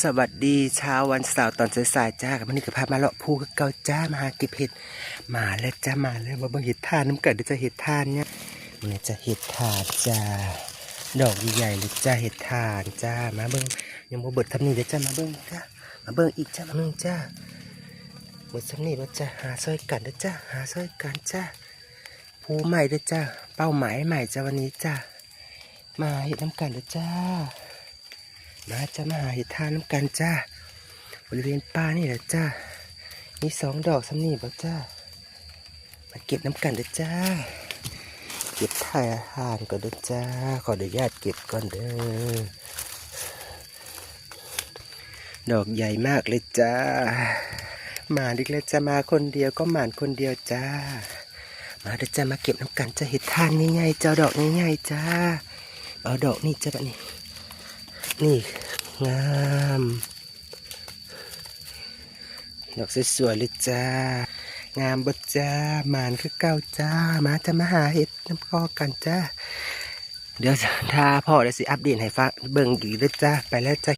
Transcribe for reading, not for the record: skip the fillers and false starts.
สวัสดีเช้าวันเสาร์ตอนสายๆจ้ากับมันนี่กับพามาเลาะภูเก่าจ้ามาหาเก็บเห็ดมาแล้วจ้ามาแล้วมาเบิ่งเห็ดทานน้ำกัดเดี๋ยวจะเห็ดทานเนี่ยมันนี้จะเห็ดทานจ้าดอกใหญ่ๆเลยจ้าเห็ดทานจ้ามาเบิ่งยังบ่เบิดทำนี่เดี๋ยวจ้ามาเบิ่งจ้ามาเบิ่งอีกจ้ามาเบิ่งจ้าหมดสำนี่แล้วจ้าหาซอยกันเด้อจ้าหาซอยกันจ้าภูใหม่เด้อจ้าเป้าหมายใหม่จ้าวันนี้จ้ามาเห็ดน้ำกันเด้อจ้ามาจะมาหาเห็ดทานน้ำกันจ้าบริเวณป่านี่แหละจ้ามี2 ดอกสำนีบ่จ้ามาเก็บน้ำกันเด้อจ้าเก็บถ่ายอาหารก่อนเด้อจ้าขออนุญาตเก็บก่อนเด้อดอกใหญ่มากเลยจ้าหมาดิกเลยจะมาคนเดียวก็หมานคนเดียวจ้ามาเด้อจ้ามาเก็บน้ำกันจะเห็ดทานง่ายๆเจ้าดอกง่ายๆจ้าเอาดอกนี่จ้าแบบนี้นี่งามดอกสวยๆเลยจ้างามบดจ้าหมานคือเก่าจ้ามาจะมาหาเห็ดน้ำพอกันจ้าเดี๋ยวถ้าพ่อได้สิอัปเดตให้ฟังเบิ่งอีกเลยจ้าไปแล้วจ้า